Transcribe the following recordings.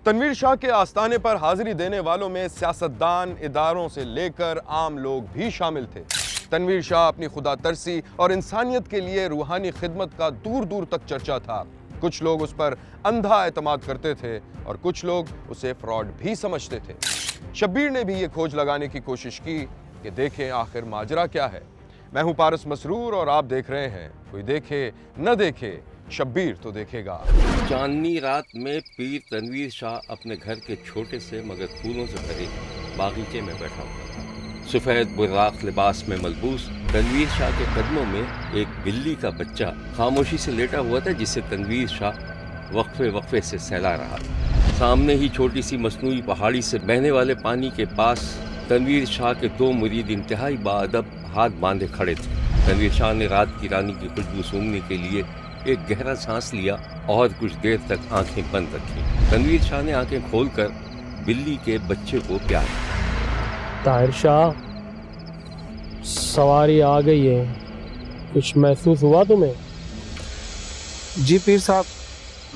तनवीर शाह के आस्थाने पर हाजिरी देने वालों में सियासतदान, इदारों से लेकर आम लोग भी शामिल थे। तनवीर शाह अपनी खुदा तरसी और इंसानियत के लिए रूहानी खिदमत का दूर दूर तक चर्चा था। कुछ लोग उस पर अंधा एतमाद करते थे और कुछ लोग उसे फ्रॉड भी समझते थे। शब्बीर ने भी ये खोज लगाने की कोशिश की कि देखें आखिर माजरा क्या है। मैं हूं पारस मसरूर और आप देख रहे हैं कोई देखे न देखे, शब्बीर तो देखेगा। चांदनी रात में पीर तनवीर शाह अपने घर के छोटे से मगर फूलों से भरे बागीचे में बैठा हुआ था। सफ़ेद बुर्राक लिबास में मलबूस तनवीर शाह के कदमों में एक बिल्ली का बच्चा खामोशी से लेटा हुआ था, जिसे तनवीर शाह वक्फे वक्फे से सहला रहा था। सामने ही छोटी सी मसनूई पहाड़ी से बहने वाले पानी के पास तनवीर शाह के दो मुरीद इंतहाई बाअदब हाथ बांधे खड़े थे। तनवीर शाह ने रात की रानी की खुशबू सूंघने के लिए एक गहरा सांस लिया और कुछ देर तक आंखें बंद रखी। तनवीर शाह ने आंखें खोलकर बिल्ली के बच्चे को प्यार किया। ताहिर शाह, सवारी आ गई है, कुछ महसूस हुआ तुम्हें? जी पीर साहब,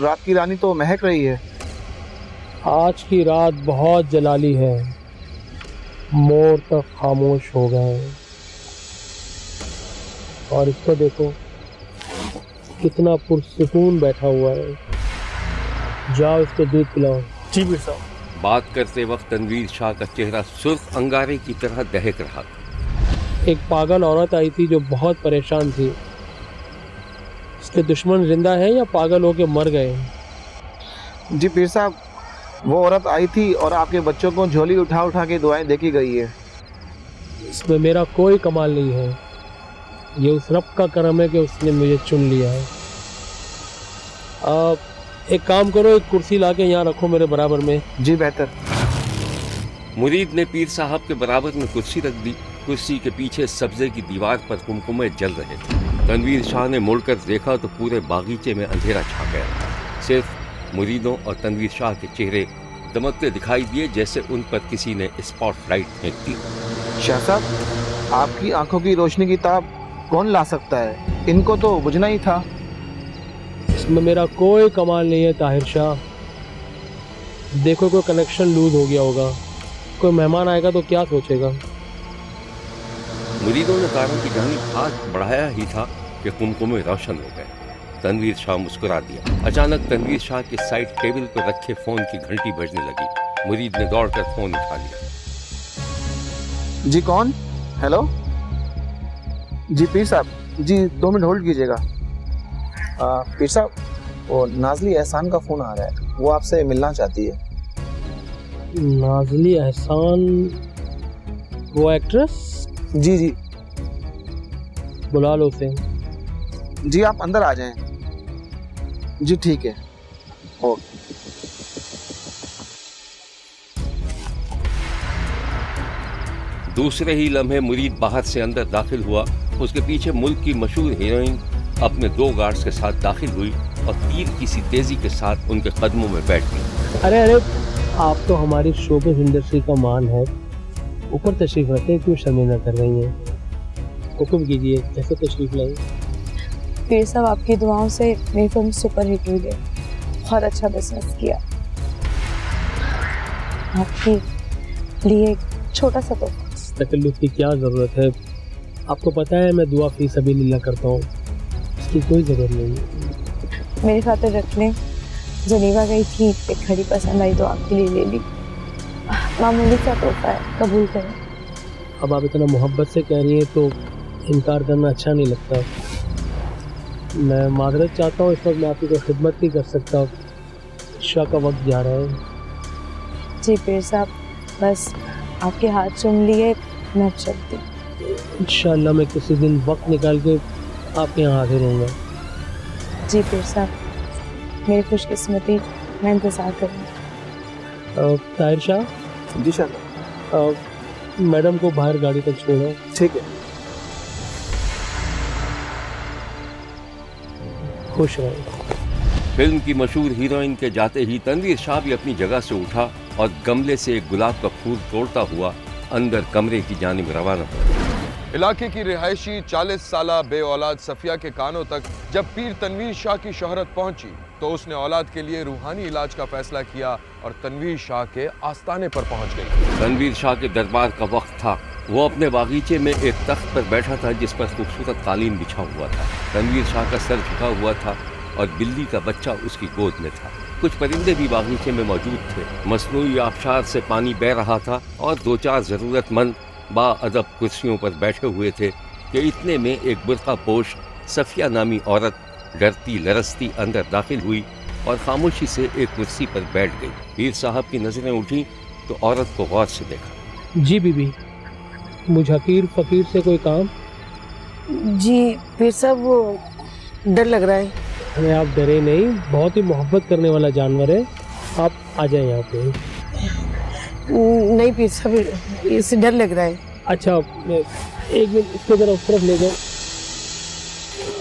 रात की रानी तो महक रही है। आज की रात बहुत जलाली है, मोर तक खामोश हो गए हैं। और इसको देखो कितना पुरसुकून बैठा हुआ है। जाओ इसको दूध पिलाओ। जी पीर साहब। बात करते वक्त तनवीर शाह का चेहरा सुर्ख अंगारे की तरह दहक रहा था। एक पागल औरत आई थी जो बहुत परेशान थी। इसके दुश्मन जिंदा है या पागल होके मर गए? जी पीर साहब, वो औरत आई थी और आपके बच्चों को झोली उठा उठा के दुआएं देखी गई है। इसमें मेरा कोई कमाल नहीं है, ये उस रब का करम है कि उसने मुझे चुन लिया है। एक काम करो, एक कुर्सी लाके यहाँ रखो मेरे बराबर में। जी बेहतर। मुरीद ने पीर साहब के बराबर में कुर्सी रख दी। कुर्सी के पीछे सब्जे की दीवार पर कुमकुमे जल रहे थे। तनवीर शाह ने मुड़कर देखा तो पूरे बागीचे में अंधेरा छा गया। सिर्फ मुरीदों और तनवीर शाह के चेहरे दमकते दिखाई दिए, जैसे उन पर किसी ने स्पॉटलाइट फेंक दी। शाह साहब, आपकी आंखों की रोशनी की ताब कौन ला सकता है? इनको तो बुझना ही था। इसमें मेरा कोई कमाल नहीं है ताहिर शाह। देखो कोई कनेक्शन लूज हो गया होगा, कोई मेहमान आएगा तो क्या सोचेगा। मुरीदों ने तारों की जानिब हाथ बढ़ाया ही था कि कुमकुमे रोशन हो गए। तनवीर शाह मुस्कुरा दिया। अचानक तनवीर शाह के साइड टेबल पर रखे फोन की घंटी बजने लगी। मुरीद ने दौड़कर फोन उठा लिया। जी कौन? हेलो जी पीर साहब, जी 2 मिनट होल्ड कीजिएगा। पीर साहब, वो नाजली एहसान का फ़ोन आ रहा है, वो आपसे मिलना चाहती है। नाजली एहसान, वो एक्ट्रेस? जी जी बुला लो उसे। जी आप अंदर आ जाएं। जी ठीक है, ओके। दूसरे ही लम्हे मुरीद बाहर से अंदर दाखिल हुआ। उसके पीछे मुल्क की मशहूर हीरोइन अपने 2 गार्ड्स के साथ दाखिल हुई और तीर की सी तेजी के साथ उनके कदमों में बैठ गई। अरे आप तो हमारी शोबिज़ इंडस्ट्री का मान है, ऊपर तशरीफ रखते हैं, क्यों शर्मिंदा कर रही हैं? हुक्म कीजिए, कैसे तशरीफ लाई? पीर साहब, आपकी दुआओं से मेरी फिल्म सुपर हिट हुई है, बहुत अच्छा बिजनेस किया। आपके लिए एक छोटा सा तोहफा। तकल्लुफ़ की क्या ज़रूरत है? आपको पता है मैं दुआ फी सबीलिल्लाह करता हूँ, इसकी कोई ज़रूरत नहीं है। मेरी खातिर रख लें। जनीवा गई थी, एक घड़ी पसंद आई तो आपके लिए ले ली। मामूली सा तोहफा है, कबूल करें। अब आप इतना मोहब्बत से कह रही हैं तो इनकार करना अच्छा नहीं लगता। मैं माजरत चाहता हूँ, इस वक्त मैं आपकी कोई खिदमत नहीं कर सकता। इशा का वक्त जा रहा है। जी पीर साहब, बस आपके हाथ चूम लिए, मैं चलती। इंशाअल्लाह मैं किसी दिन वक्त निकाल के आपके यहाँ हाजिर होऊंगा। जी पीर साहब, मेरी खुशकिस्मती, मैं इंतज़ार करूँगी। ताहिर शाह। जी शाह। मैडम को बाहर गाड़ी तक छोड़ो। ठीक है। खुश रहो। फिल्म की मशहूर हीरोइन के जाते ही तनवीर शाह भी अपनी जगह से उठा और गमले से एक गुलाब का फूल तोड़ता हुआ अंदर कमरे की जानिब रवाना हुआ। इलाके की रिहायशी 40 साला बे औलाद सफिया के कानों तक जब पीर तनवीर शाह की शोहरत पहुंची तो उसने औलाद के लिए रूहानी इलाज का फैसला किया और तनवीर शाह के आस्ताने पर पहुंच गई। तनवीर शाह के दरबार का वक्त था। वो अपने बागीचे में एक तख्त पर बैठा था जिस पर खूबसूरत कालीन बिछा हुआ था। तनवीर शाह का सर झुका हुआ था और बिल्ली का बच्चा उसकी गोद में था। कुछ परिंदे भी बागीचे में मौजूद थे। मसनूई आबशार से पानी बह रहा था और 2-4 ज़रूरतमंद बाअदब कुर्सियों पर बैठे हुए थे कि इतने में एक बुर्का पोश सफिया नामी औरत डरती लरसती अंदर दाखिल हुई और खामोशी से एक कुर्सी पर बैठ गई। पीर साहब की नजरें उठी तो औरत को गौर से देखा। जी बीबी, मुझे फकीर से कोई काम? जी पीर साहब, वो डर लग रहा है। अरे आप डरे नहीं, बहुत ही मोहब्बत करने वाला जानवर है। आप आ जाए यहाँ पे। नहीं पीर साहब, इससे डर लग रहा है। अच्छा, एक मिनट इसको जरा उस तरफ ले जाओ।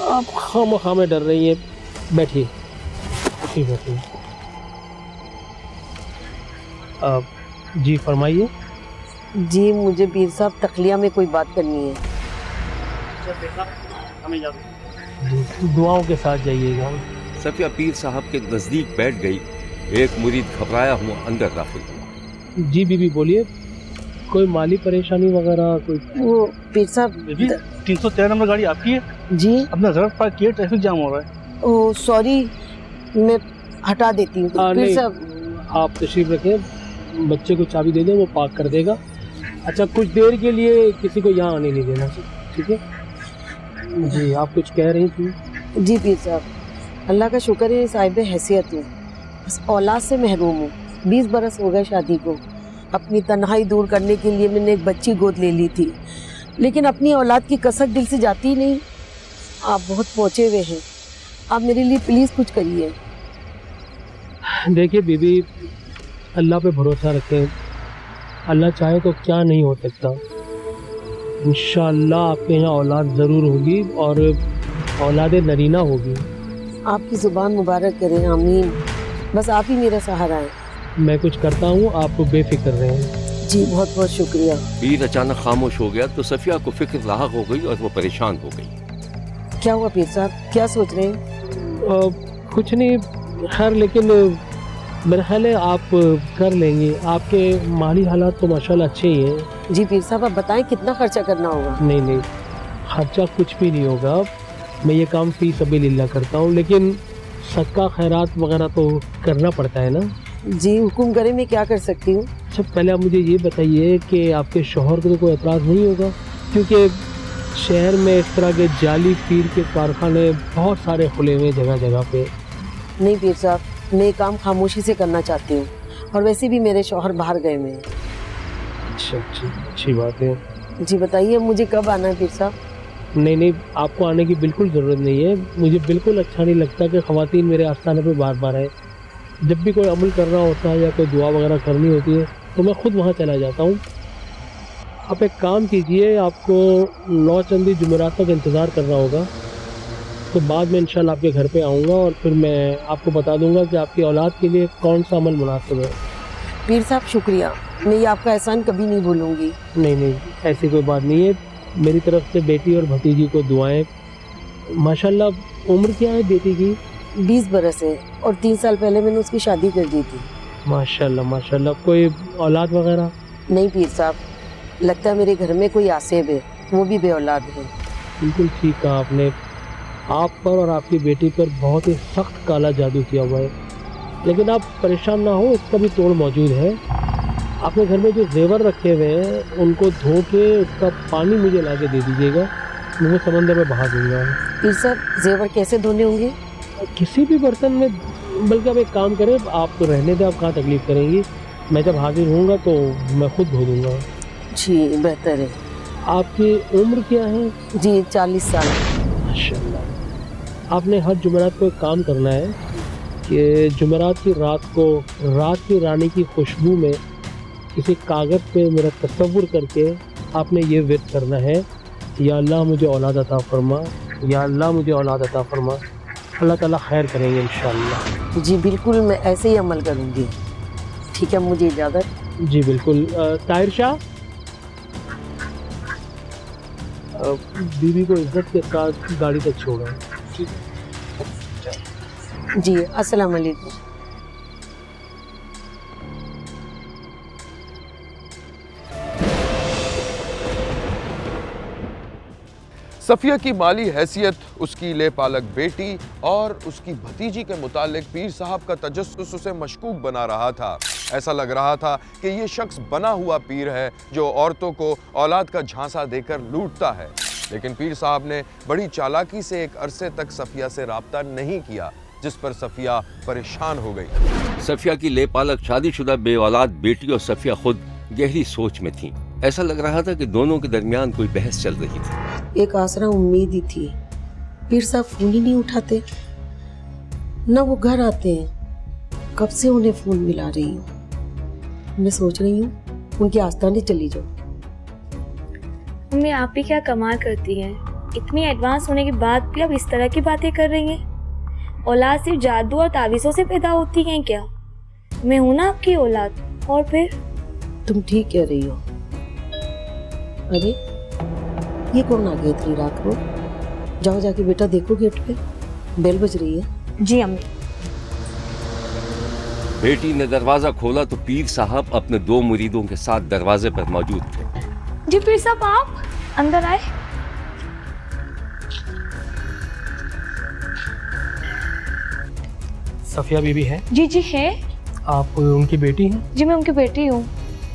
आप खाम डर रही हैं, बैठिए। ठीक है। जी फरमाइए। जी मुझे पीर साहब तखलिया में कोई बात करनी है। दुआओं के साथ जाइएगा। सफिया पीर साहब के नज़दीक बैठ गई। एक मुरीद घबराया हुआ अंदर दाखिल हुआ। जी बीबी बोलिए, कोई माली परेशानी वगैरह कोई? वो पीर साहब 313 नंबर गाड़ी आपकी है? जी। अपना जरूरत पार्क किए, ट्रैफिक जाम हो रहा है। ओ सॉरी, मैं हटा देती हूँ। पीर साहब आप तशरीफ रखें, बच्चे को चाबी दे दें, वो पार्क कर देगा। अच्छा, कुछ देर के लिए किसी को यहाँ आने नहीं देना, ठीक है? जी आप कुछ कह रही थी? जी पीर साहब, अल्लाह का शुक्र है साहिब हैसियत हूँ, बस औलाद से महरूम हूँ। 20 बरस हो गए शादी को। अपनी तन्हाई दूर करने के लिए मैंने एक बच्ची गोद ले ली थी, लेकिन अपनी औलाद की कसक दिल से जाती ही नहीं। आप बहुत पहुँचे हुए हैं, आप मेरे लिए प्लीज़ कुछ करिए। देखिए बीबी, अल्लाह पे भरोसा रखें। अल्लाह चाहे तो क्या नहीं हो सकता। इंशाअल्लाह आपके यहाँ औलाद ज़रूर होगी और औलाद नरीना होगी। आपकी ज़ुबान मुबारक करें, आमीन। बस आप ही मेरा सहारा है। मैं कुछ करता हूँ, आप बेफिक्र रहें। जी बहुत बहुत शुक्रिया। पीर अचानक खामोश हो गया तो सफिया को फिक्र लाहक हो गई और वो परेशान हो गई। क्या हुआ पीर साहब, क्या सोच रहे हैं? कुछ नहीं, खैर, लेकिन मेरा ख्याल है आप कर लेंगे। आपके माली हालात तो माशाल्लाह अच्छे ही हैं। जी पीर साहब, आप बताएं कितना खर्चा करना होगा? नहीं, खर्चा कुछ भी नहीं होगा। मैं ये काम फी सबीलिल्लाह करता हूँ, लेकिन सदका खैरात वगैरह तो करना पड़ता है ना। जी हुक्म करें, मैं क्या कर सकती हूँ? अच्छा, पहले आप मुझे ये बताइए कि आपके शौहर को तो कोई एतराज़ नहीं होगा? क्योंकि शहर में इस तरह के जाली पीर के कारखाने बहुत सारे खुले हुए जगह जगह पे। नहीं पीर साहब, मैं ये काम खामोशी से करना चाहती हूँ, और वैसे भी मेरे शौहर बाहर गए हुए हैं। अच्छा, अच्छी बात है। जी बताइए, मुझे कब आना है पीर साहब? नहीं, आपको आने की बिल्कुल ज़रूरत नहीं है। मुझे बिल्कुल अच्छा नहीं लगता कि ख़वातीन मेरे आस्थाने पे बार बार आए। जब भी कोई अमल करना होता है या कोई दुआ वगैरह करनी होती है तो मैं खुद वहाँ चला जाता हूँ। आप एक काम कीजिए, आपको 9 चंदी जुमेरात तक इंतज़ार करना होगा, तो बाद में इंशाल्लाह आपके घर पे आऊँगा और फिर मैं आपको बता दूँगा कि आपकी औलाद के लिए कौन सा अमल मुनासिब है। पीर साहब शुक्रिया, मैं ये आपका एहसान कभी नहीं भूलूँगी। नहीं, ऐसी कोई बात नहीं है। मेरी तरफ से बेटी और भतीजी को दुआएं। माशाल्लाह, उम्र क्या है बेटी की? 20 बरस है, और 3 साल पहले मैंने उसकी शादी कर दी थी। माशाल्लाह। कोई औलाद वगैरह? नहीं पीर साहब, लगता है मेरे घर में कोई आसेब है, वो भी बे औलाद है। बिल्कुल ठीक कहा आपने। आप पर और आपकी बेटी पर बहुत ही सख्त काला जादू किया हुआ है, लेकिन आप परेशान ना हो, इसका भी तोड़ मौजूद है। आपके घर में जो जेवर रखे हुए हैं उनको धो के उसका पानी मुझे ला के दे दीजिएगा, मैं समंदर में बहा दूंगा। पीर साहब, जेवर कैसे धोने होंगे? किसी भी बर्तन में, बल्कि आप एक काम करें, आप तो रहने दें, आप कहाँ तकलीफ़ करेंगी। मैं जब हाजिर होऊंगा तो मैं खुद धो दूंगा। जी बेहतर है। आपकी उम्र क्या है? जी 40 साल। माशाल्लाह। आपने हर जुमेरात को एक काम करना है कि जुमेरात की रात को रात की रानी की खुशबू में किसी कागज़ पे मेरा तसव्वुर करके आपने ये विर्द करना है, या अल्लाह मुझे औलाद अता फरमा, या अल्लाह मुझे औलाद अता फरमा। अल्लाह ताला खैर करेंगे इंशाअल्लाह। जी बिल्कुल, मैं ऐसे ही अमल करूँगी। ठीक है, मुझे इजाज़त। जी बिल्कुल। ताहिर शाह, बीवी को इज्जत के साथ गाड़ी तक छोड़ा। जी अस्सलाम वालेकुम। सफिया की माली हैसियत, उसकी लेपालक बेटी और उसकी भतीजी के मुतालिक पीर साहब का तजस्सुस उसे मशकूक बना रहा था। ऐसा लग रहा था कि ये शख्स बना हुआ पीर है जो औरतों को औलाद का झांसा देकर लूटता है। लेकिन पीर साहब ने बड़ी चालाकी से एक अरसे तक सफिया से राब्ता नहीं किया, जिस पर सफिया परेशान हो गई। सफिया की लेपालक शादीशुदा बे औलाद बेटी और सफिया खुद गहरी सोच में थी। ऐसा लग रहा था कि दोनों के दरमियान कोई बहस चल रही थी। एक आसरा उम्मीद ही थी। पीर साहब फोन ही नहीं उठाते, न वो घर आते हैं। कब से उन्हें फोन मिला रही हूँ। मैं सोच रही हूँ उनके आस्थाने चली जाऊँ। मम्मी आप भी क्या कमाल करती हैं, इतनी एडवांस होने के बाद भी अब इस तरह की बातें कर रही हैं। औलाद सिर्फ जादू और तावीज़ों से पैदा होती हैं क्या? मैं हूं ना आपकी औलाद। और फिर तुम ठीक कह रही हो। अरे ये कौन आ गया इतनी रात को? जाओ जाके बेटा देखो गेट पे बेल बज रही है। जी अम्मी। बेटी ने दरवाजा खोला तो पीर साहब अपने 2 मुरीदों के साथ दरवाजे पर मौजूद थे। जी पीर साहब आप अंदर आए। सफिया बीबी है? जी जी है। आप उनकी बेटी हैं? जी मैं उनकी बेटी हूँ।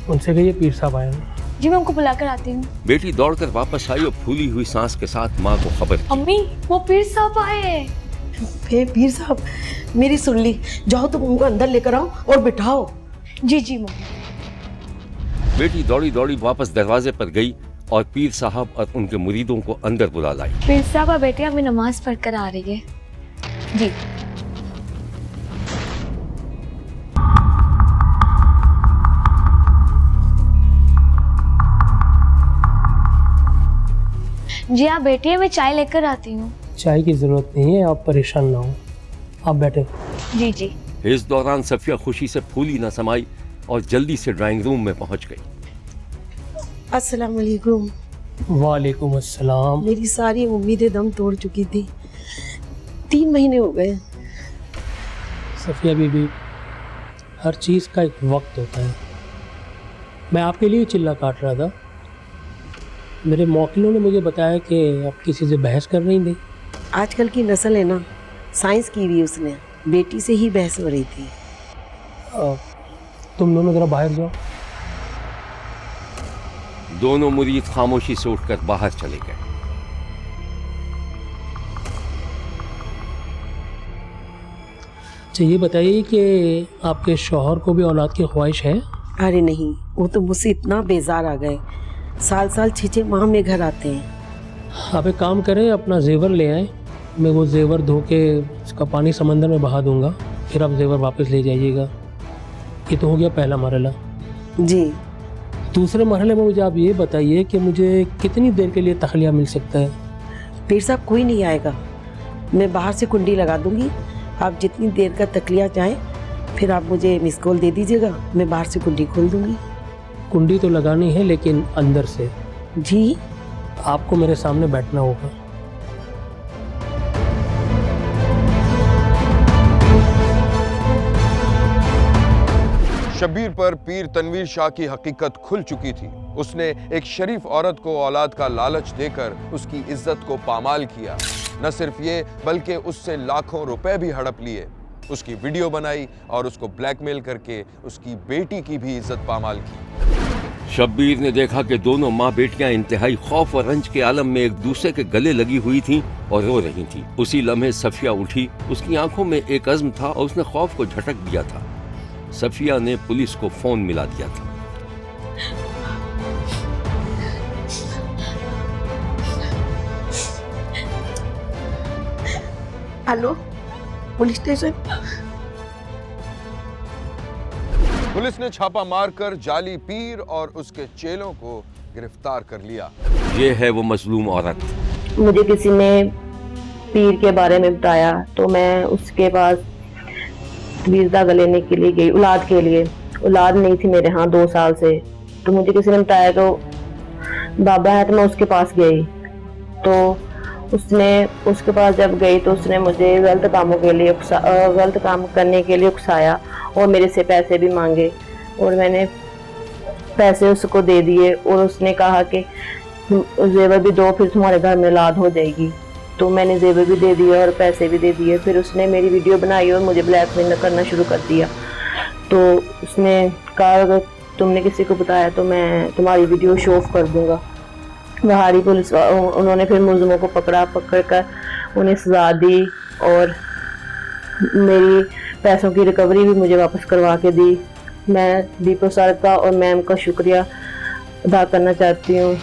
उनसे कहिए पीर साहब आए हैं। जी मैं उनको बुला कर आती हूँ। बेटी दौड़कर वापस आई और फूली हुई सांस के साथ माँ को खबर दी। अम्मी वो पीर साहब आए हैं। पीर साहब मेरी सुन ली, जाओ तुम उनको अंदर लेकर आओ और बिठाओ। जी जी मम्मी। बेटी दौड़ी दौड़ी वापस दरवाजे पर गई और पीर साहब और उनके मुरीदों को अंदर बुला लाई। पीर साहब और बेटी अभी नमाज पढ़कर आ रही है। जी जी आप बैठिए, मैं चाय लेकर आती हूँ। चाय की जरूरत नहीं है, आप परेशान ना हो, आप बैठे। जी जी। इस दौरान सफिया खुशी से फूली न समाई और जल्दी से ड्राइंग रूम में पहुंच गई। अस्सलाम वालेकुम। वालेकुम अस्सलाम। मेरी सारी उम्मीदें दम तोड़ चुकी थी। 3 महीने हो गए। सफिया बीबी, हर चीज़ का एक वक्त होता है। मैं आपके लिए चिल्ला काट रहा था। मेरे मौकिलों ने मुझे बताया कि आप किसी से बहस कर रही थी। आजकल की नस्ल है ना, साइंस की भी उसने, बेटी से ही बहस हो रही थी। तुम दोनों जरा बाहर जाओ। दोनों मुरीद खामोशी से उठकर बाहर चले गए। अच्छा ये बताइए कि आपके शौहर को भी औलाद की ख्वाहिश है? अरे नहीं, वो तो मुझसे इतना बेजार आ गए। साल 6-6 माह में घर आते हैं। आप एक काम करें, अपना जेवर ले आए। मैं वो जेवर धो के उसका पानी समंदर में बहा दूंगा, फिर आप जेवर वापस ले जाइएगा। ये तो हो गया पहला मरहला। जी। दूसरे मरहले में मुझे आप ये बताइए कि मुझे कितनी देर के लिए तखलिया मिल सकता है? पीर साहब कोई नहीं आएगा, मैं बाहर से कुंडी लगा दूंगी। आप जितनी देर का तखलिया चाहें, फिर आप मुझे मिस कॉल दे दीजिएगा, मैं बाहर से कुंडी खोल दूंगी। कुंडी तो लगानी है, लेकिन अंदर से। जी। आपको मेरे सामने बैठना होगा। शब्बीर पर पीर तनवीर शाह की हकीकत खुल चुकी थी। उसने एक शरीफ औरत को औलाद का लालच देकर उसकी इज्जत को पामाल किया। न सिर्फ ये, बल्कि उससे लाखों रुपए भी हड़प लिए। उसकी वीडियो बनाई और उसको ब्लैकमेल करके उसकी बेटी की भी इज्जत पामाल की। शब्बीर ने देखा कि दोनों माँ बेटियां इंतहाई खौफ और रंज के आलम में एक दूसरे के गले लगी हुई थीं और रो रही थीं। उसी लम्हे सफिया उठी। उसकी आंखों में एक अज़्म था और उसने खौफ को झटक दिया था। सफिया ने पुलिस को फोन मिला दिया था। Hello, police station. पुलिस ने छापा मारकर जाली पीर और उसके चेलों को गिरफ्तार कर लिया। ये है वो मजलूम औरत। मुझे किसी ने पीर के बारे में बताया तो मैं उसके पास वीजा लेने के लिए गई, औलाद के लिए। औलाद नहीं थी मेरे यहाँ 2 साल से, तो मुझे किसी ने बताया तो बाबा है, तो मैं उसके पास गई। तो उसने उसके पास जब गई तो उसने मुझे गलत काम करने के लिए उकसाया और मेरे से पैसे भी मांगे और मैंने पैसे उसको दे दिए और उसने कहा कि जेवर भी दो, फिर तुम्हारे घर में औलाद हो जाएगी। तो मैंने जेवर भी दे दिए और पैसे भी दे दिए। फिर उसने मेरी वीडियो बनाई और मुझे ब्लैकमेल करना शुरू कर दिया। तो उसने कहा अगर तुमने किसी को बताया तो मैं तुम्हारी वीडियो शो ऑफ कर दूंगा। बिहारी पुलिस उन्होंने फिर मुलजिमों को पकड़कर उन्हें सजा दी और मेरी पैसों की रिकवरी भी मुझे वापस करवा के दी। मैं दीपो सर का और मैम का शुक्रिया अदा करना चाहती हूँ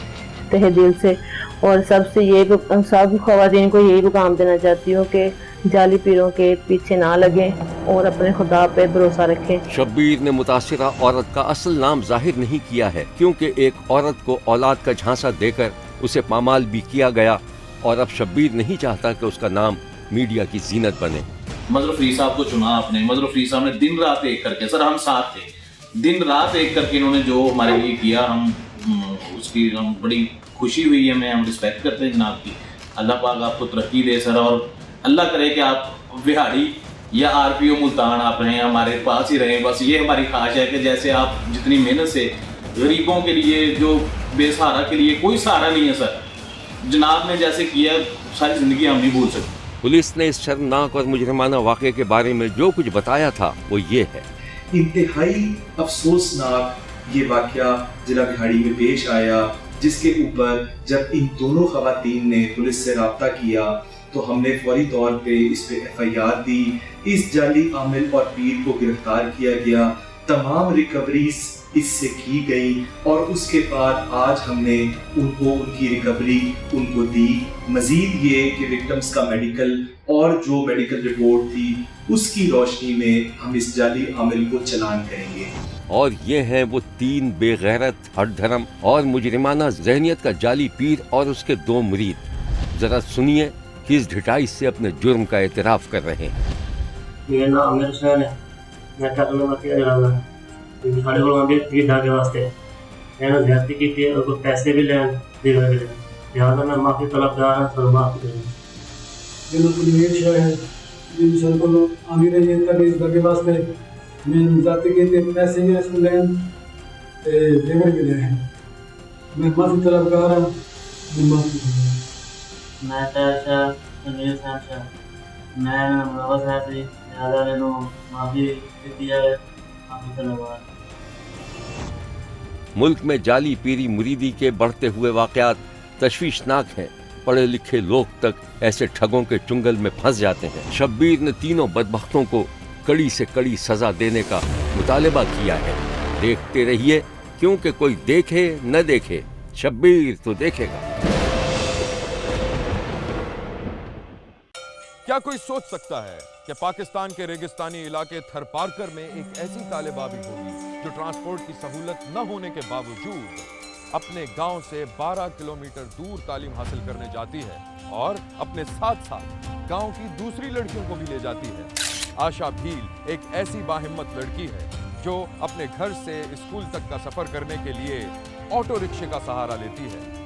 तहे दिल से और सब ख़वातीन को यही पैगाम देना चाहती हूँ कि जाली पीरों के पीछे ना लगें और अपने खुदा पे भरोसा रखें। शब्बीर ने मुतासिरा औरत का असल नाम जाहिर नहीं किया है क्योंकि एक औरत को औलाद का झांसा देकर उसे पामाल भी किया गया और अब शब्बीर नहीं चाहता कि उसका नाम मीडिया की जीनत बने। मजहर फरीद साहब को चुना आपने, मजहर फरीद साहब ने दिन रात एक करके, सर हम साथ थे, दिन रात एक करके इन्होंने जो हमारे लिए किया हम बड़ी खुशी हुई है। हम रिस्पेक्ट करते हैं जनाब की। अल्लाह पाक आपको तरक्की दे सर और अल्लाह करे कि आप बिहाड़ी या आरपीओ मुल्तान आप रहें, हमारे पास ही रहें। बस ये हमारी ख्वाहिश है कि जैसे आप जितनी मेहनत से गरीबों के लिए, जो बेसहारा के लिए कोई सहारा नहीं है सर, जनाब ने जैसे किया सारी ज़िंदगी हम नहीं भूल सकते। पुलिस ने इस शर्मनाक और मुजरिमाना वाक़े के बारे में जो कुछ बताया था वो ये है। इंतहाई अफसोसनाक ये वाक़या जिला बिहाड़ी में पेश आया, जिसके ऊपर जब इन दोनों खवातीन ने पुलिस से रब्ता किया तो हमने फौरी तौर पे इस पे FIR दी। इस जाली आमिल और पीर को गिरफ्तार किया गया, तमाम रिकवरीज इससे की गई और उसके बाद आज हमने उनको उनकी रिकवरी उनको दी। मजीद ये कि विक्टिम्स का मेडिकल और जो मेडिकल रिपोर्ट थी उसकी रोशनी में हम इस जाली आमिल को चालान करेंगे। और ये हैं वो 3 बेगैरत, हठधर्म और मुजरिमाना जहनियत का जाली पीर और उसके 2 मुरीद। जरा सुनिए किस ढिठाई से अपने जुर्म का एतराफ़ कर रहे हैं। मेरा नाम आमिर हुसैन है, मैं टाकला वाक़ई इलाका है। साढ़े को आगे ये धागे वास्ते मैंने ज़्यादती की थी और कुछ पैसे भी लें दे लगे लिहाजा मैं माफ़ी तलबगार हूँ, सर माफ़ करें। मेरा कुलवीर शाह है जिन सर को आमिर है तक इस धागे वास्ते मैं ज़्यादती की थी, पैसे भी इसको लें देवर भी लें, मैं माफ़ी तलबगार हूँ, मैं माफ़ी करें। मैं शाह तनवीर शाह मैं मुलवस है से लिहाजा मैंने माफ़ी दिया है, माफ़ी तलबगार। मुल्क में जाली पीरी मुरीदी के बढ़ते हुए वाक़यात तशवीशनाक हैं। पढ़े लिखे लोग तक ऐसे ठगों के चुंगल में फंस जाते हैं। शब्बीर ने तीनों बदबख्तों को कड़ी से कड़ी सजा देने का मुतालबा किया है। देखते रहिए क्योंकि कोई देखे न देखे शब्बीर तो देखेगा। क्या कोई सोच सकता है कि पाकिस्तान के रेगिस्तानी इलाके थरपारकर में एक ऐसी तालिबाबी होगी जो ट्रांसपोर्ट की सहूलत न होने के बावजूद अपने गांव से 12 किलोमीटर दूर तालीम हासिल करने जाती है और अपने साथ साथ गांव की दूसरी लड़कियों को भी ले जाती है। आशा भील एक ऐसी बाहिम्मत लड़की है जो अपने घर से स्कूल तक का सफर करने के लिए ऑटो रिक्शे का सहारा लेती है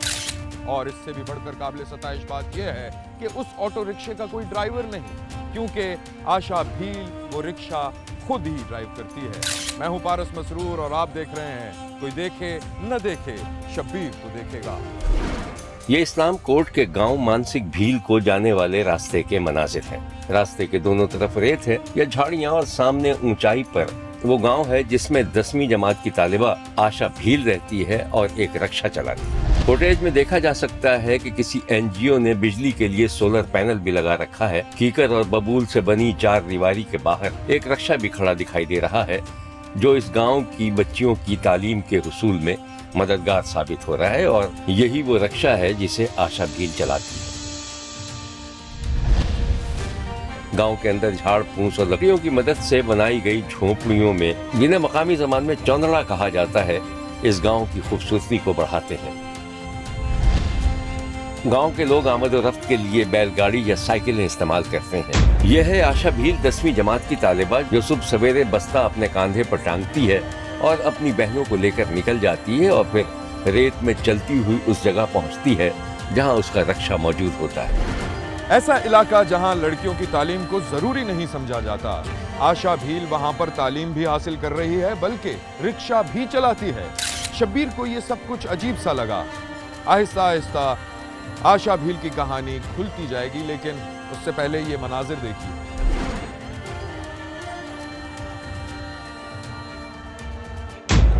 और इससे भी बढ़कर काबिल सताइश बात यह है कि उस ऑटो रिक्शे का कोई ड्राइवर नहीं, क्योंकि आशा भील वो रिक्शा खुद ही ड्राइव करती है। मैं हूं पारस मसरूर और आप देख रहे हैं कोई देखे न देखे शब्बीर तो देखेगा। ये इस्लाम कोर्ट के गांव मानसिक भील को जाने वाले रास्ते के मनाजिर हैं। रास्ते के दोनों तरफ रेत है या झाड़ियां और सामने ऊंचाई पर वो गांव है जिसमें 10वीं जमात की तालिबा आशा भील रहती है और एक रक्षा चलाती है। फुटेज में देखा जा सकता है कि किसी NGO ने बिजली के लिए सोलर पैनल भी लगा रखा है। कीकर और बबूल से बनी 4 दीवारी के बाहर एक रक्षा भी खड़ा दिखाई दे रहा है जो इस गांव की बच्चियों की तालीम के हुसूल में मददगार साबित हो रहा है और यही वो रक्षा है जिसे आशा भील चलाती है। गांव के अंदर झाड़ फूस और लकड़ियों की मदद से बनाई गई झोपड़ियों में, जिन्हें मकामी ज़बान में चौंदड़ा कहा जाता है, इस गांव की खूबसूरती को बढ़ाते हैं। गांव के लोग आमद और रफ्त के लिए बैलगाड़ी या साइकिलें इस्तेमाल करते हैं। यह है आशा भील 10वीं जमात की तालिबा जो सुबह सवेरे बस्ता अपने कांधे पर टांगती है और अपनी बहनों को लेकर निकल जाती है और फिर रेत में चलती हुई उस जगह पहुंचती है जहां उसका रक्षा मौजूद होता है। ऐसा इलाका जहां लड़कियों की तालीम को जरूरी नहीं समझा जाता। आशा भील वहां पर तालीम भी हासिल कर रही है, बल्कि रिक्शा भी चलाती है। शब्बीर को ये सब कुछ अजीब सा लगा। आहिस्ता आहिस्ता आशा भील की कहानी खुलती जाएगी, लेकिन उससे पहले ये मनाजिर देखिए।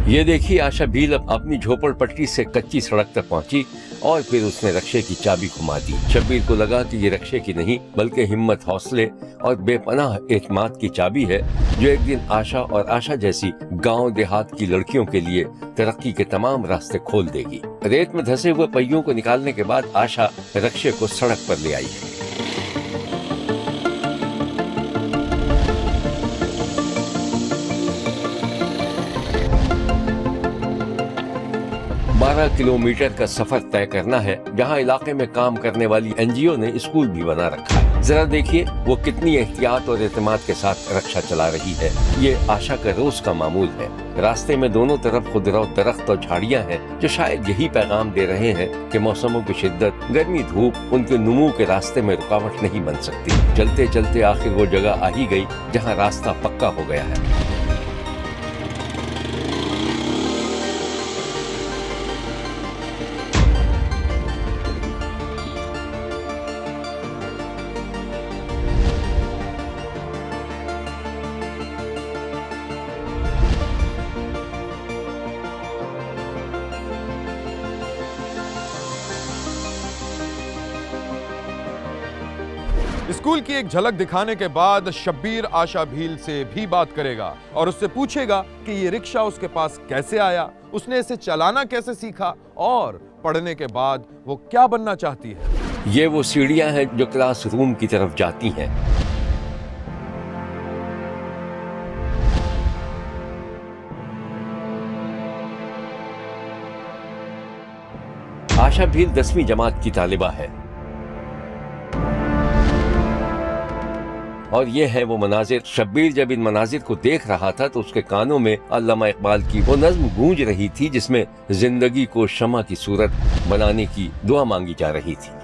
ये देखिए, आशा भील अपनी झोपड़पट्टी से कच्ची सड़क तक पहुंची और फिर उसने रक्शे की चाबी घुमा दी। शब्बीर को लगा कि ये रक्शे की नहीं बल्कि हिम्मत, हौसले और बेपनाह एतमाद की चाबी है, जो एक दिन आशा और आशा जैसी गांव देहात की लड़कियों के लिए तरक्की के तमाम रास्ते खोल देगी। रेत में धंसे हुए पहियों को निकालने के बाद आशा रक्शे को सड़क पर ले आई है। 12 किलोमीटर का सफर तय करना है, जहां इलाके में काम करने वाली एनजीओ ने स्कूल भी बना रखा है। जरा देखिए वो कितनी एहतियात और एतमाद के साथ रक्षा चला रही है। ये आशा का रोज का मामूल है। रास्ते में दोनों तरफ खुदरा दरख्त और झाड़ियां हैं, जो शायद यही पैगाम दे रहे हैं कि मौसमों की शिद्दत, गर्मी, धूप उनके नुमू के रास्ते में रुकावट नहीं बन सकती। चलते चलते आखिर वो जगह आ ही गई जहाँ रास्ता पक्का हो गया है। स्कूल की एक झलक दिखाने के बाद शब्बीर आशा भील से भी बात करेगा और उससे पूछेगा कि ये रिक्शा उसके पास कैसे आया, उसने इसे चलाना कैसे सीखा और पढ़ने के बाद वो क्या बनना चाहती है। ये वो सीढ़ियां हैं जो क्लासरूम की तरफ जाती हैं। आशा भील 10वीं जमात की तालिबा है और ये है वो मनाजिर। शब्बीर जब इन मनाजिर को देख रहा था तो उसके कानों में अल्लामा इकबाल की वो नज्म गूंज रही थी, जिसमें जिंदगी को शमा की सूरत बनाने की दुआ मांगी जा रही थी।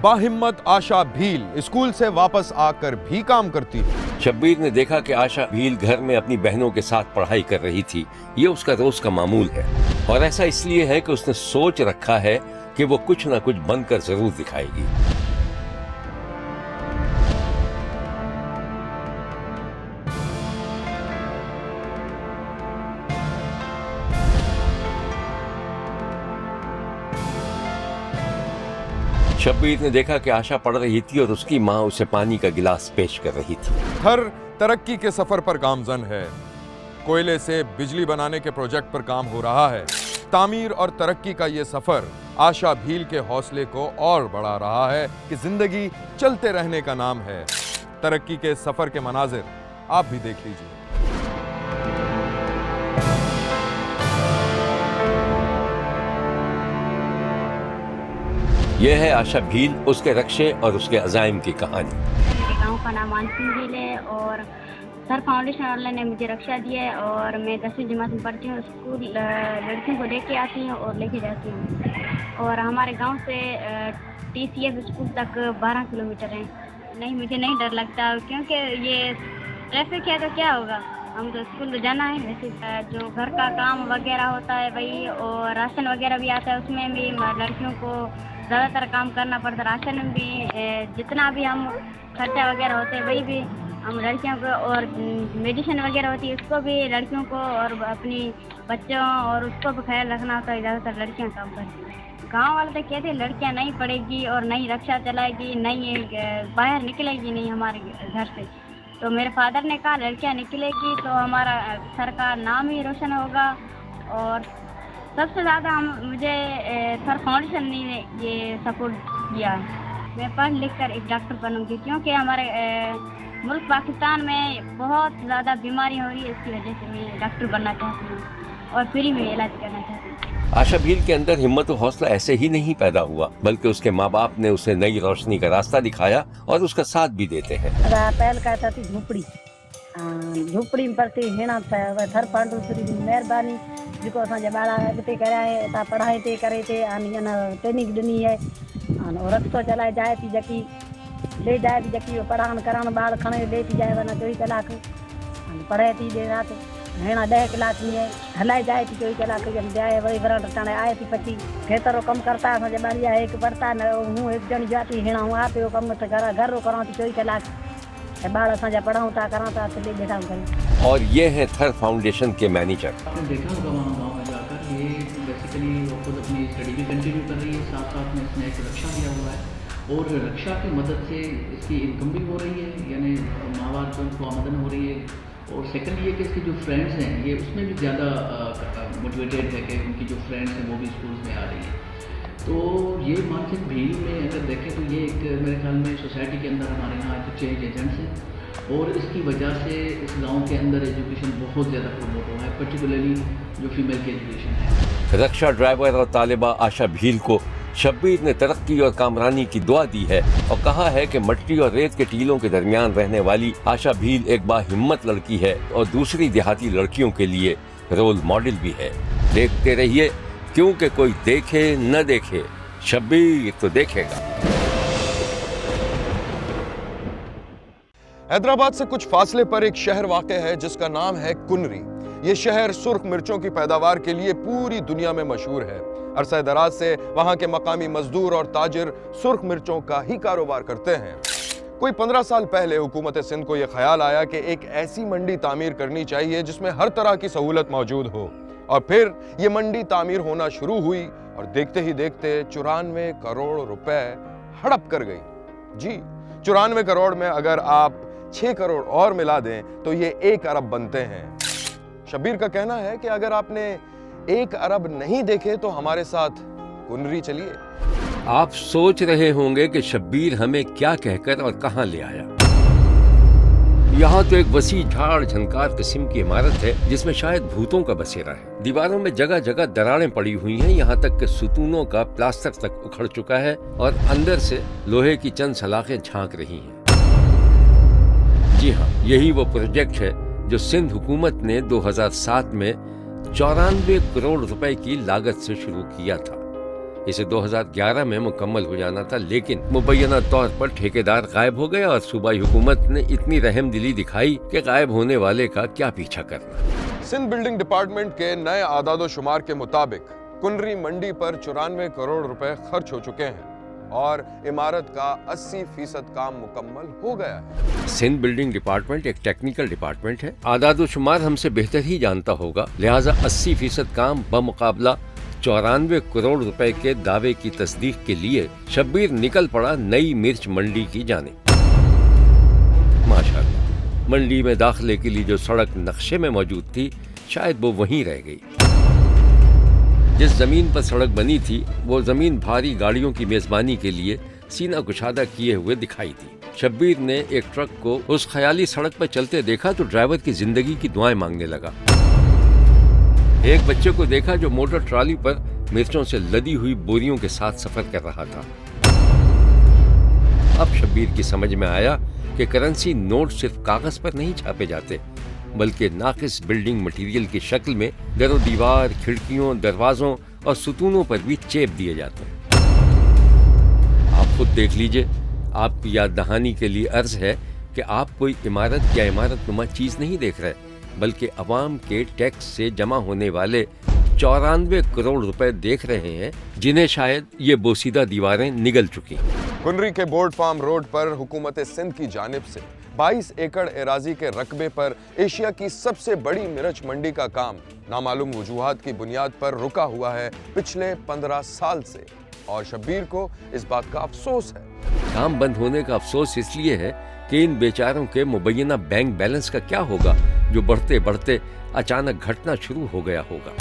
बाहिम्मत आशा भील स्कूल से वापस आकर भी काम करती है। शब्बीर ने देखा कि आशा भील घर में अपनी बहनों के साथ पढ़ाई कर रही थी। ये उसका रोज का मामूल है और ऐसा इसलिए है कि उसने सोच रखा है कि वो कुछ ना कुछ बनकर जरूर दिखाएगी। शब्बीर ने देखा कि आशा पढ़ रही थी और उसकी माँ उसे पानी का गिलास पेश कर रही थी। हर तरक्की के सफर पर गामजन है। कोयले से बिजली बनाने के प्रोजेक्ट पर काम हो रहा है। तामीर और तरक्की का ये सफर आशा भील के हौसले को और बढ़ा रहा है कि जिंदगी चलते रहने का नाम है। तरक्की के सफर के मनाजिर आप भी देख लीजिए। यह है आशा भील, उसके रक्शे और उसके अज़ाइम की कहानी। मेरे गांव का नाम मानसिंह भील है और सर फाउंडेशन वाले ने मुझे रक्षा दिया है और मैं 10वीं जमात में पढ़ती हूँ। स्कूल लड़कियों को लेके आती हूँ और लेके जाती हूँ और हमारे गांव से TCF स्कूल तक 12 किलोमीटर है। नहीं, मुझे नहीं डर लगता क्योंकि ये ट्रैफिक है तो क्या होगा, हम तो स्कूल जाना है। वैसे जो घर का काम वगैरह होता है वही, और राशन वगैरह भी आता है, उसमें भी लड़कियों को ज़्यादातर काम करना पड़ता है। राशन में भी जितना भी हम खर्चा वगैरह होते हैं वही भी हम लड़कियों को, और मेडिसिन वगैरह होती है उसको भी लड़कियों को, और अपनी बच्चों और उसको भी ख्याल रखना होता है। ज़्यादातर लड़कियां काम करती हैं। गांव वाले तो कहते हैं लड़कियां नहीं पढ़ेगी और नहीं रक्षा चलाएगी, नहीं बाहर निकलेगी नहीं हमारे घर से। तो मेरे फादर ने कहा लड़कियां निकलेगी तो हमारा सर का नाम ही रोशन होगा। और सबसे ज़्यादा मुझे सर फाउंडेशन ने ये सपोर्ट किया। मैं पढ़ लिख कर एक डॉक्टर बनूंगी क्योंकि हमारे मुल्क पाकिस्तान में बहुत ज़्यादा बीमारी हो रही है, इसकी वजह से मैं डॉक्टर बनना चाहती हूँ। और फ्री में इलाज करना चाहती हूँ। आशा भील के अंदर हिम्मत और हौसला ऐसे ही नहीं पैदा हुआ, बल्कि उसके माँ बाप ने उसे नई रोशनी का रास्ता दिखाया और उसका साथ भी देते हैं। पहल कहता थी झोपड़ी में पढ़ते हेणा थर पांडु जी महिरबानी जेको असांजा ॿार अॻिते कराए था पढ़ाई ते करे थे ट्रेनिंग ॾिनी है और रस्तो चलाए जाए थी जकी ले जाए थी जकी पढ़ान करान ॿार खणे ले थी जाए वञा 24 कलाक पढ़े थी देर रात हेणा 10 कलाक में हलाए जाए थी 24 कलाक जाए वही वरण टाणे आए थी पची खेतर कम करता असांजा ॿारिया एक पढ़ता न हूँ एक जणी जाती हेणा हूँ आप कम घर रो करां थी 24 कलाक बाल असांजा पढ़ाऊं था करां था तो बैठा करें। और ये हैं थर फाउंडेशन के मैनेजर। आपने देखा होगा वहाँ गाँव में जाकर ये बेसिकली वो खुद अपनी स्टडी भी कंटिन्यू कर रही है, साथ साथ में इसने एक रक्षा लिया हुआ है और रक्षा की मदद से इसकी इनकम भी हो रही है, यानी माँ बाप को आमदन हो रही है। और सेकंड ये कि इसके जो फ्रेंड्स हैं ये उसमें भी ज़्यादा मोटिवेटेड है कि उनकी जो फ्रेंड्स हैं वो भी स्कूल्स में आ रही है। तो ये मानसिक भील में अगर देखें तो ये एक मेरे ख्याल में सोसाइटी के अंदर हमारे यहाँ एक चेंज एजेंट्स हैं और इसकी वजह से इस गांव के अंदर एजुकेशन बहुत ज़्यादा प्रमोट हुआ है, पर्टिकुलरली जो फीमेल की एजुकेशन है। रक्षा ड्राइवर और तालिबा आशा भील को शब्बीर ने तरक्की और कामरानी की दुआ दी है और कहा है कि मट्टी और रेत के टीलों के दरमियान रहने वाली आशा भील एक बाहिम्मत लड़की है और दूसरी देहाती लड़कियों के लिए रोल मॉडल भी है। देखते रहिए, क्योंकि कोई देखे न देखे शब्बीर तो देखेगा। हैदराबाद से कुछ फासले पर एक शहर वाक़ है जिसका नाम है कुनरी। ये शहर सुर्ख मिर्चों की पैदावार के लिए पूरी दुनिया में मशहूर है। अरसा दराज से वहां के मकामी मजदूर और ताजिर सुर्ख मिर्चों का ही कारोबार करते हैं। कोई 15 साल पहले हुकूमत सिंध को यह ख्याल आया कि एक ऐसी मंडी तामीर करनी चाहिए जिसमें हर तरह की सहूलत मौजूद हो, और फिर ये मंडी तामीर होना शुरू हुई और देखते ही देखते 94 करोड़ रुपए हड़प कर गई। जी, 94 करोड़ में अगर आप 6 करोड़ और मिला दें तो ये 1 अरब बनते हैं। शब्बीर का कहना है कि अगर आपने 1 अरब नहीं देखे तो हमारे साथ कुनरी चलिए। आप सोच रहे होंगे कि शब्बीर हमें क्या कहकर और कहां ले आया। यहाँ तो एक वसी झाड़ झंकार किस्म की इमारत है जिसमें शायद भूतों का बसेरा है। दीवारों में जगह जगह दरारें पड़ी हुई हैं, यहाँ तक कि सुतूनों का प्लास्टर तक उखड़ चुका है और अंदर से लोहे की चंद सलाखें झांक रही हैं। जी हाँ, यही वो प्रोजेक्ट है जो सिंध हुकूमत ने 2007 में 94 करोड़ रुपए की लागत से शुरू किया था। इसे 2011 में मुकम्मल हो जाना था, लेकिन मुबैना तौर पर ठेकेदार गायब हो गया और सूबाई हुकूमत ने इतनी रहमदिली दिखाई कि गायब होने वाले का क्या पीछा करना। सिंध बिल्डिंग डिपार्टमेंट के नए आदादो शुमार के मुताबिक कुनरी मंडी पर 94 करोड़ रुपए खर्च हो चुके हैं और इमारत का 80% काम मुकम्मल हो गया है। सिंध बिल्डिंग डिपार्टमेंट एक टेक्निकल डिपार्टमेंट है, आदादो शुमार हमसे बेहतर ही जानता होगा, लिहाजा 80% काम बमुकाबला 94 करोड़ रुपए के दावे की तस्दीक के लिए शब्बीर निकल पड़ा नई मिर्च मंडी की जाने। माशाअल्लाह, मंडी में दाखिले के लिए जो सड़क नक्शे में मौजूद थी शायद वो वहीं रह गई। जिस जमीन पर सड़क बनी थी वो जमीन भारी गाड़ियों की मेजबानी के लिए सीना कुशादा किए हुए दिखाई दी। शब्बीर ने एक ट्रक को उस ख्याली सड़क पर चलते देखा तो ड्राइवर की जिंदगी की दुआएं मांगने लगा। एक बच्चे को देखा जो मोटर ट्रॉली पर मिर्चों से लदी हुई बोरियों के साथ सफर कर रहा था। अब शब्बीर की समझ में आया कि करेंसी नोट सिर्फ कागज पर नहीं छापे जाते, बल्कि नाकिस बिल्डिंग मटेरियल की शक्ल में दरो दीवार, खिड़कियों, दरवाजों और सुतूनों पर भी चेप दिए जाते हैं। आप खुद देख लीजिए। आपकी याद दहानी के लिए अर्ज है कि आप कोई इमारत या इमारतनुमा चीज नहीं देख रहे, बल्कि अवाम के टैक्स से जमा होने वाले 94 करोड़ रुपए देख रहे हैं, जिन्हें शायद ये बोसीदा दीवारें निगल चुकी हैं। कुनरी के बोर्ड फार्म रोड पर हुकूमत सिंध की जानिब से 22 एकड़ एराजी के रकबे पर एशिया की सबसे बड़ी मिर्च मंडी का काम नामालूम वजूहात की बुनियाद पर रुका हुआ है पिछले 15 साल से, और शब्बीर को इस बात का अफसोस है। काम बंद होने का अफसोस इसलिए है कि इन बेचारों के मुबैना बैंक बैलेंस का क्या होगा जो बढ़ते बढ़ते अचानक घटना शुरू हो गया होगा।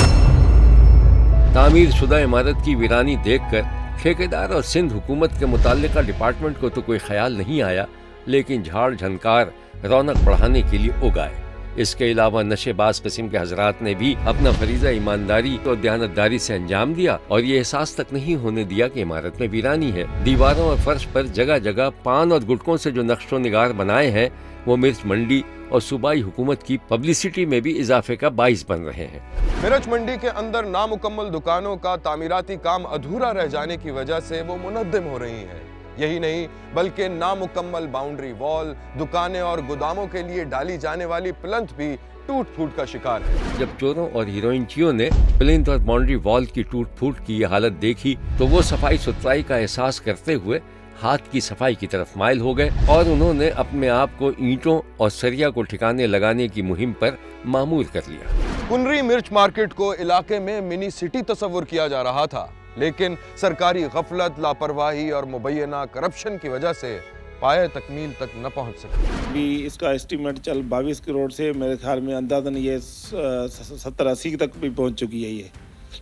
तामीर शुदा इमारत की वीरानी देखकर ठेकेदार और सिंध हुकूमत के मुताल्लिका डिपार्टमेंट को तो कोई ख्याल नहीं आया, लेकिन झाड़ झनकार रौनक बढ़ाने के लिए उगाए। इसके अलावा नशेबाज किस्म के हजरात ने भी अपना फरीजा ईमानदारी और दयानतदारी से अंजाम दिया और ये एहसास तक नहीं होने दिया कि इमारत में वीरानी है। दीवारों और फर्श पर जगह जगह पान और गुटकों से जो नक्शो निगार बनाए हैं वो मिर्च मंडी और सूबाई हुकूमत की पब्लिसिटी में भी इजाफे का बाइस बन रहे हैं। मिर्च मंडी के अंदर नामुकम्मल दुकानों का तामीराती काम अधूरा रह जाने की वजह से वो मुनद्दिम हो रही हैं। यही नहीं बल्कि नामुकम्मल बाउंड्री वॉल, दुकानें और गोदामों के लिए डाली जाने वाली प्लंथ भी टूट फूट का शिकार है। जब चोरों और हीरोइनचियों ने प्लिंथ और बाउंड्री वॉल की टूट फूट की ये हालत देखी तो वो सफाई सुथराई का एहसास करते हुए हाथ की सफाई की तरफ माइल हो गए और उन्होंने अपने आप को ईंटों और सरिया को ठिकाने लगाने की मुहिम पर मामूर कर लिया। कुनरी मिर्च मार्केट को इलाके में मिनी सिटी तस्वुर किया जा रहा था, लेकिन सरकारी गफलत, लापरवाही और मुबैना करप्शन की वजह से पाए तकमील तक न पहुंच सके। अभी इसका एस्टीमेट चल 22 करोड़ से मेरे ख्याल में अंदाजन ये 70-80 तक भी पहुंच चुकी है ये,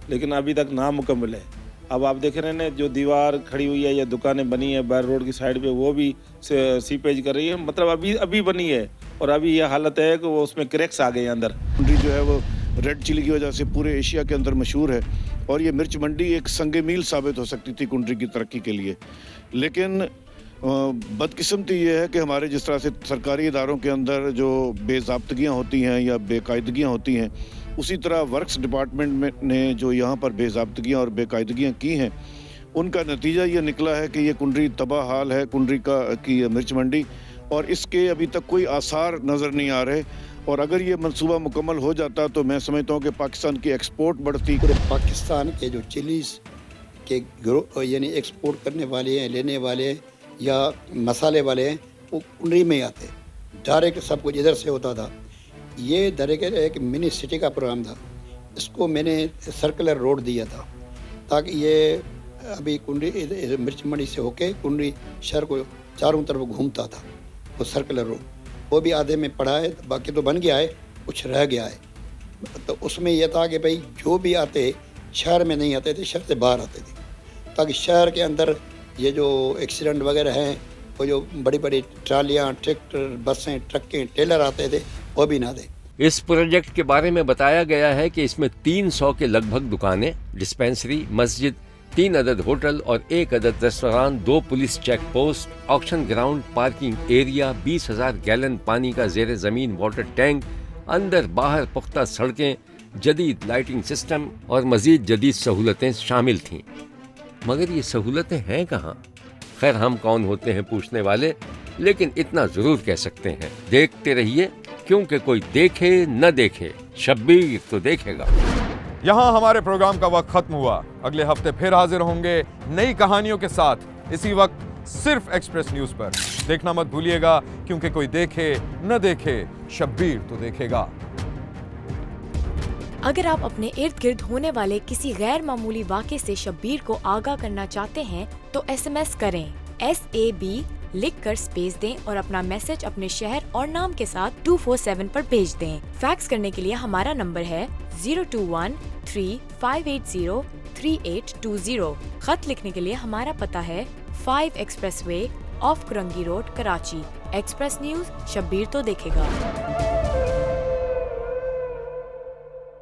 लेकिन अभी तक नामुकम्मल है। अब आप देख रहे हैं जो दीवार खड़ी हुई है या दुकानें बनी है बैर रोड की साइड पे, वो भी सीपेज कर रही है, मतलब अभी बनी है और अभी ये हालत है कि वो उसमें क्रैक्स आ गए हैं अंदर। मंडी जो है वो रेड चिली की वजह से पूरे एशिया के अंदर मशहूर है और ये मिर्च मंडी एक संगे मील साबित हो सकती थी कुंडरी की तरक्की के लिए। लेकिन बदकिस्मती ये है कि हमारे जिस तरह से सरकारी इदारों के अंदर जो बेज़ाब्तगियाँ होती हैं या बेकायदगियाँ होती हैं, उसी तरह वर्क्स डिपार्टमेंट ने जो यहाँ पर बेज़ाब्तगियाँ और बेकायदगियाँ की हैं, उनका नतीजा ये निकला है कि ये कुंडरी तबाह हाल है, कुंडरी की मिर्च मंडी, और इसके अभी तक कोई आसार नज़र नहीं आ रहे। और अगर ये मंसूबा मुकम्मल हो जाता तो मैं समझता हूँ कि पाकिस्तान की एक्सपोर्ट बढ़ती। पूरे पाकिस्तान के जो चिलीज़ के ग्रोह यानी एक्सपोर्ट करने वाले हैं, लेने वाले हैं या मसाले वाले हैं, वो कुंडरी में आते, डायरेक्ट सब कुछ इधर से होता था। ये डायरेक्ट एक मिनी सिटी का प्रोग्राम था, इसको मैंने सर्कुलर रोड दिया था ताकि ये अभी कुंडरी मिर्च मंडी से होके कुंडरी शहर को चारों तरफ घूमता था। वो सर्कुलर रोड वो भी आधे में पड़ा है, बाकी तो बन गया है, कुछ रह गया है। तो उसमें यह था कि भाई जो भी आते शहर में नहीं आते थे, शहर से बाहर आते थे, ताकि शहर के अंदर ये जो एक्सीडेंट वगैरह हैं, वो जो बड़ी बड़ी ट्रालियाँ, ट्रैक्टर, बसें, ट्रकें, टेलर आते थे, वो भी ना दे। इस प्रोजेक्ट के बारे में बताया गया है कि इसमें 300 के लगभग दुकानें, डिस्पेंसरी, मस्जिद, 3 अदद होटल और 1 अदद restaurant, 2 police check post, auction ground, parking area, 20,000 gallon पानी का ज़ेरे ज़मीन वाटर टैंक, अंदर बाहर पुख्ता सड़कें, जदीद लाइटिंग सिस्टम और मज़ीद जदीद सहूलतें शामिल थीं। मगर ये सहूलतें हैं कहाँ? खैर, हम कौन होते हैं पूछने वाले, लेकिन इतना ज़रूर कह सकते हैं, देखते रहिए, क्योंकि कोई देखे न देखे, शब्बीर तो देखेगा। यहाँ हमारे प्रोग्राम का वक्त खत्म हुआ। अगले हफ्ते फिर हाजिर होंगे नई कहानियों के साथ, इसी वक्त सिर्फ एक्सप्रेस न्यूज पर। देखना मत भूलिएगा, क्योंकि कोई देखे न देखे, शब्बीर तो देखेगा। अगर आप अपने इर्द गिर्द होने वाले किसी गैर मामूली वाक़े से शब्बीर को आगाह करना चाहते हैं तो SMS करें SAB लिखकर स्पेस दें और अपना मैसेज अपने शहर और नाम के साथ 247 पर भेज दें। फैक्स करने के लिए हमारा नंबर है 021-3580-3820। खत लिखने के लिए हमारा पता है 5 express way of Korangi road, Karachi. Express news, Shabbir तो देखेगा।